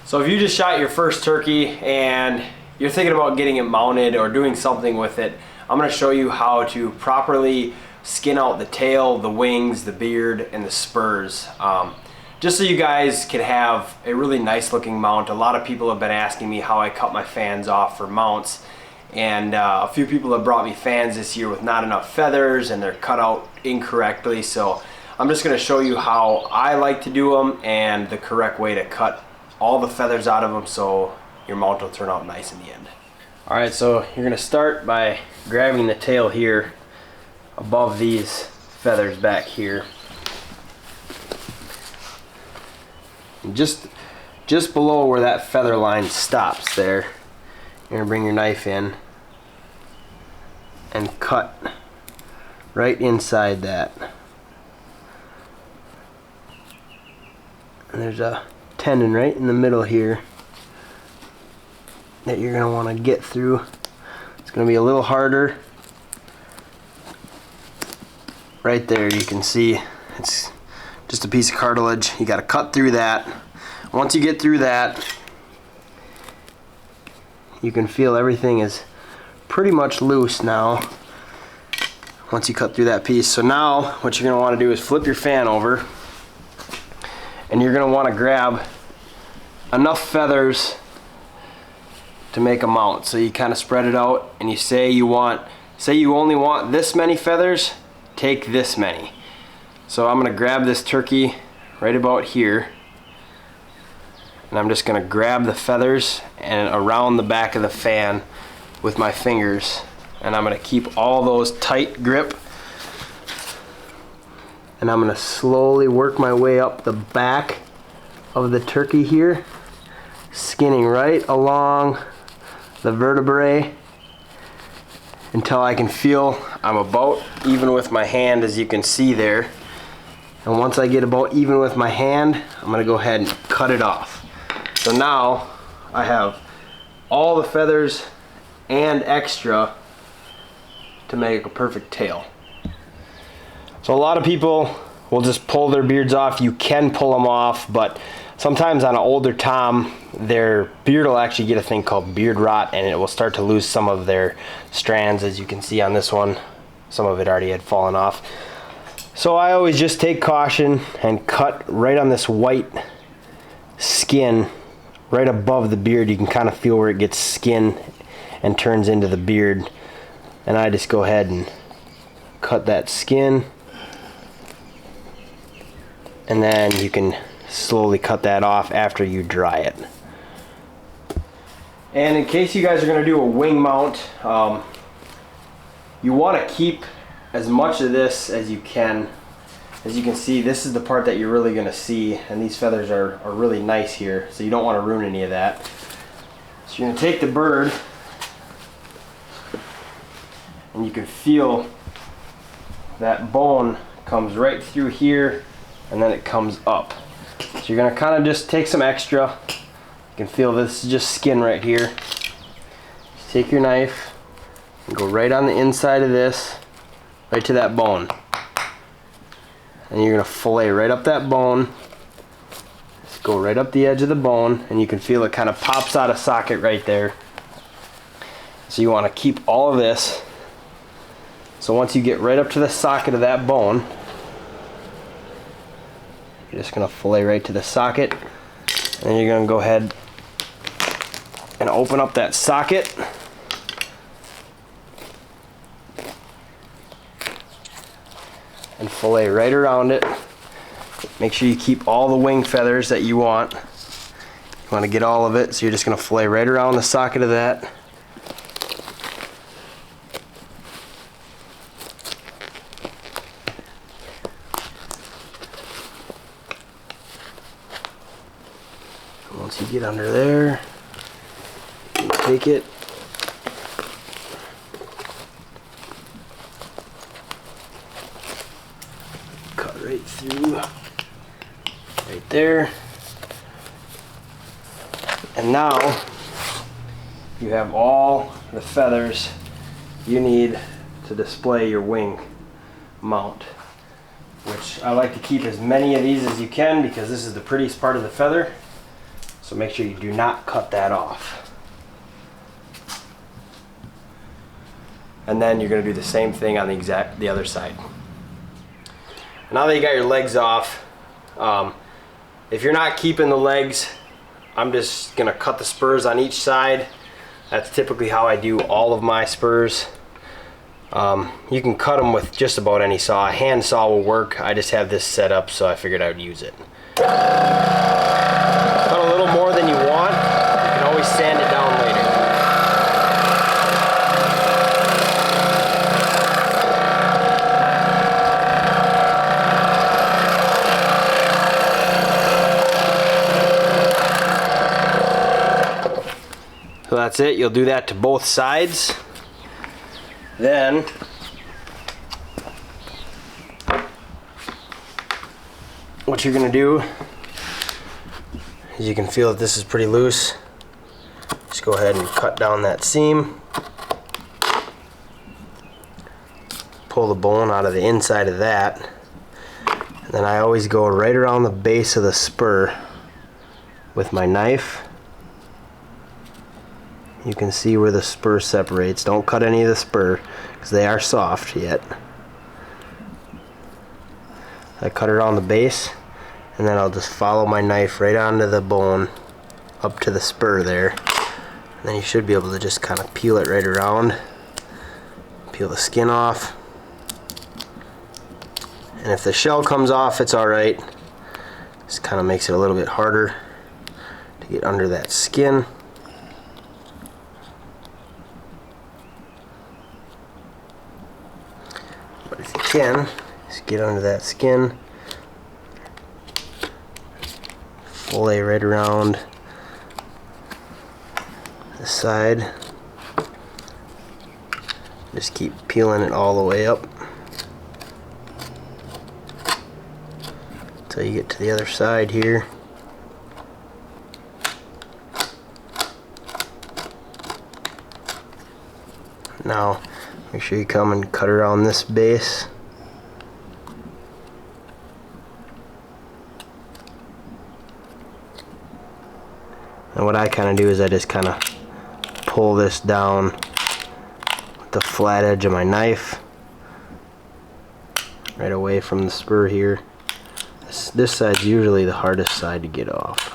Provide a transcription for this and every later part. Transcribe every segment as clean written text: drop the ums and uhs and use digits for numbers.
So if you just shot your first turkey and you're thinking about getting it mounted or doing something with it, I'm going to show you how to properly skin out the tail, the wings, the beard, and the spurs. Just so you guys can have a really nice looking mount. A lot of people have been asking me how I cut my fans off for mounts, and a few people have brought me fans this year with not enough feathers and they're cut out incorrectly. So I'm just going to show you how I like to do them and the correct way to cut all the feathers out of them so your mount will turn out nice in the end. Alright, so you're going to start by grabbing the tail here above these feathers back here. And just below where that feather line stops there, you're going to bring your knife in and cut right inside that. And there's a tendon right in the middle here that you're going to want to get through. It's going to be a little harder. Right there you can see it's just a piece of cartilage. You got to cut through that. Once you get through that, you can feel everything is pretty much loose now once you cut through that piece. So now what you're going to want to do is flip your fan over, and you're going to want to grab enough feathers to make a mount. So you kind of spread it out, and you say you only want this many feathers, take this many. So I'm going to grab this turkey right about here, and I'm just going to grab the feathers and around the back of the fan with my fingers, and I'm going to keep all those tight grip, and I'm going to slowly work my way up the back of the turkey here, skinning right along the vertebrae until I can feel I'm about even with my hand, as you can see there. And once I get about even with my hand, I'm going to go ahead and cut it off. So now I have all the feathers and extra to make a perfect tail. So a lot of people will just pull their beards off. You can pull them off, but sometimes on an older tom, their beard will actually get a thing called beard rot, and it will start to lose some of their strands. As you can see on this one, some of it already had fallen off. So I always just take caution and cut right on this white skin right above the beard. You can kind of feel where it gets skin and turns into the beard, and I just go ahead and cut that skin, and then you can slowly cut that off after you dry it. And in case you guys are going to do a wing mount, you want to keep as much of this as you can. As you can see, this is the part that you're really going to see, and these feathers are really nice here, so you don't want to ruin any of that. So you're going to take the bird, and you can feel that bone comes right through here, and then it comes up. So you're going to kind of just take some extra. You can feel this is just skin right here. Just take your knife and go right on the inside of this, right to that bone. And you're going to fillet right up that bone. Just go right up the edge of the bone, and you can feel it kind of pops out of socket right there. So you want to keep all of this. So once you get right up to the socket of that bone, you're just going to fillet right to the socket, and then you're going to go ahead and open up that socket. And fillet right around it. Make sure you keep all the wing feathers that you want. You want to get all of it, so you're just going to fillet right around the socket of that. Once you get under there, you take it, cut right through, right there, and now you have all the feathers you need to display your wing mount, which I like to keep as many of these as you can because this is the prettiest part of the feather. So make sure you do not cut that off. And then you're going to do the same thing on the other side. Now that you got your legs off, if you're not keeping the legs, I'm just going to cut the spurs on each side. That's typically how I do all of my spurs. You can cut them with just about any saw. A hand saw will work. I just have this set up, so I figured I would use it. Cut a little more than you want. You can always sand it down later. So that's it. You'll do that to both sides. Then what you're going to do is, you can feel that this is pretty loose. Just go ahead and cut down that seam. Pull the bone out of the inside of that. And then I always go right around the base of the spur with my knife. You can see where the spur separates. Don't cut any of the spur because they are soft yet. I cut it around the base, and then I'll just follow my knife right onto the bone up to the spur there. And then you should be able to just kind of peel it right around. Peel the skin off. And if the shell comes off, it's alright. Just kind of makes it a little bit harder to get under that skin. But if you can, just get under that skin, fillet right around the side. Just keep peeling it all the way up until you get to the other side here. Now make sure you come and cut around this base. And what I kind of do is I just kind of pull this down with the flat edge of my knife right away from the spur here. This side's usually the hardest side to get off.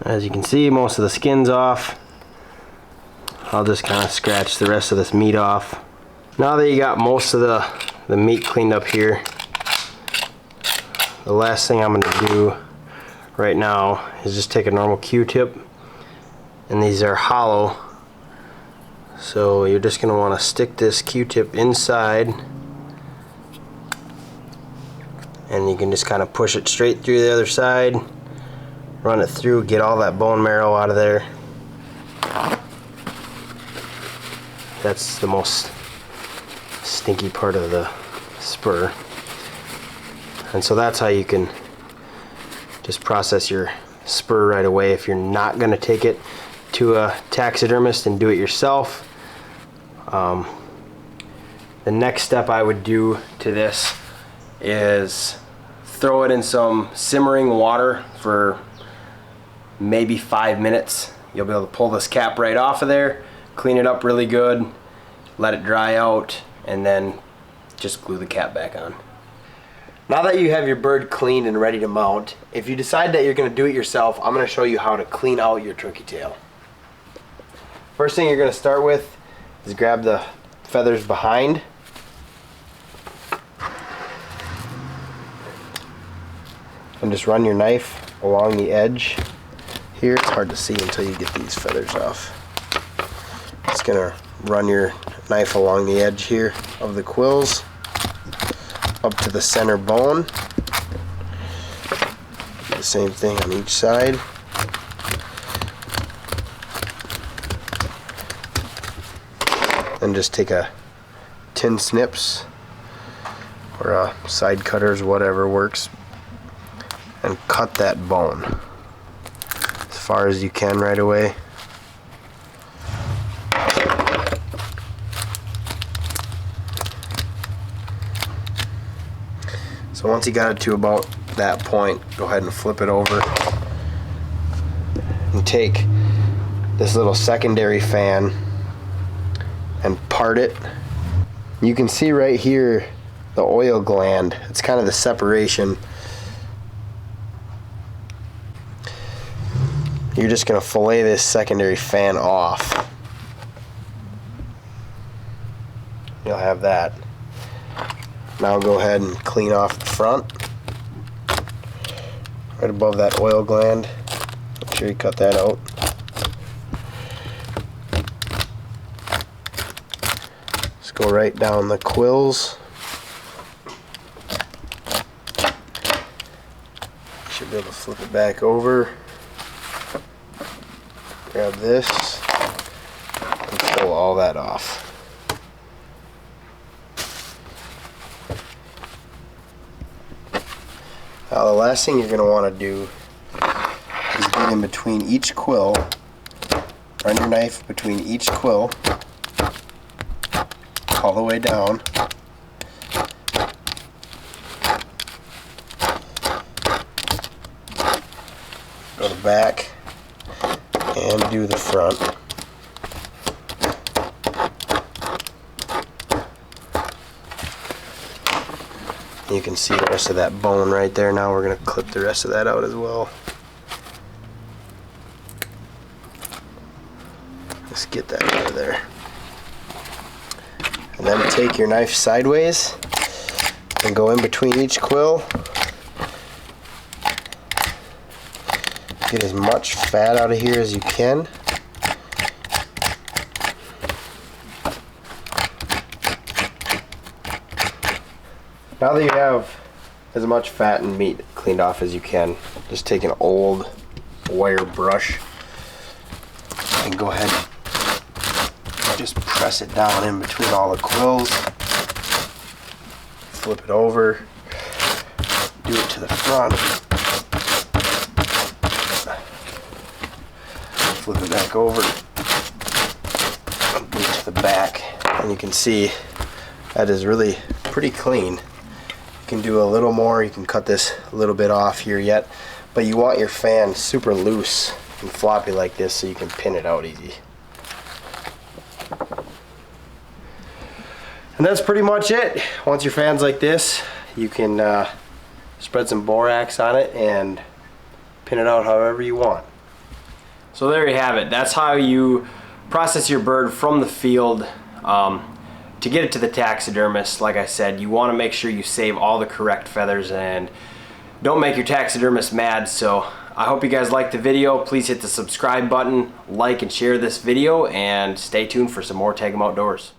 As you can see, most of the skin's off. I'll just kind of scratch the rest of this meat off. Now that you got most of the meat cleaned up here, the last thing I'm going to do right now is just take a normal Q-tip, and these are hollow, so you're just going to want to stick this Q-tip inside, and you can just kind of push it straight through the other side. Run it through, get all that bone marrow out of there. That's the most stinky part of the spur. And so that's how you can just process your spur right away if you're not going to take it to a taxidermist and do it yourself. The next step I would do to this is throw it in some simmering water for maybe 5 minutes. You'll be able to pull this cap right off of there, clean it up really good, let it dry out, and then just glue the cap back on. Now that you have your bird cleaned and ready to mount, if you decide that you're going to do it yourself, I'm going to show you how to clean out your turkey tail. First thing you're going to start with is grab the feathers behind. And just run your knife along the edge. Here, it's hard to see until you get these feathers off. Just gonna run your knife along the edge here of the quills up to the center bone. Do the same thing on each side. Then just take a tin snips or a side cutters, whatever works, and cut that bone as far as you can right away. So once you got it to about that point, go ahead and flip it over and take this little secondary fan and part it. You can see right here the oil gland. It's kind of the separation. You're just going to fillet this secondary fan off. You'll have that. Now go ahead and clean off the front. Right above that oil gland. Make sure you cut that out. Just go right down the quills. Should be able to flip it back over. Grab this and pull all that off. Now the last thing you're going to want to do is get in between each quill, run your knife between each quill, all the way down. Go to the back and do the front. You can see the rest of that bone right there. Now we're going to clip the rest of that out as well. Let's get that out of there. And then take your knife sideways and go in between each quill. Get as much fat out of here as you can. Now that you have as much fat and meat cleaned off as you can, just take an old wire brush and go ahead and just press it down in between all the quills. Flip it over, do it to the front, flip it back over, and do it to the back, and you can see that is really pretty clean. You can do a little more, you can cut this a little bit off here yet, but you want your fan super loose and floppy like this so you can pin it out easy. And that's pretty much it. Once your fan's like this, you can spread some borax on it and pin it out however you want. So there you have it. That's how you process your bird from the field. To get it to the taxidermist, like I said, you want to make sure you save all the correct feathers and don't make your taxidermist mad. So I hope you guys liked the video. Please hit the subscribe button, like and share this video, and stay tuned for some more Tag 'em Outdoors.